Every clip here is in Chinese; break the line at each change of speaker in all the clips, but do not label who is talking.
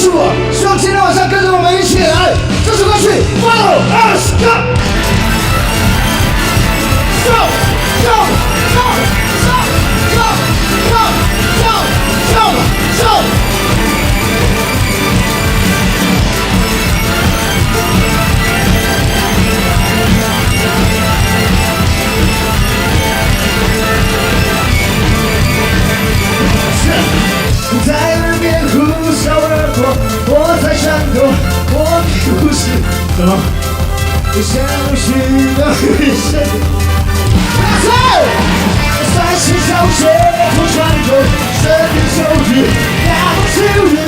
束了，希望今天晚上跟着我们一起来，这首歌曲 Follow Us Go Go Go Go Go Go Go Go Go Go。 在耳边呼啸而过，我在闪躲，我并不是懂，就像是个人生。在心上街头穿着，身边手指那么亲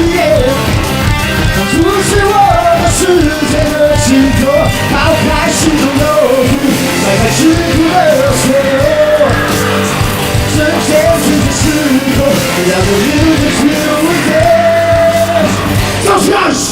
密，突是我的世界的尽头，抛开心中忧郁，迈开世故的所有，瞬间瞬间时空，让我有着去无点，就是暗示。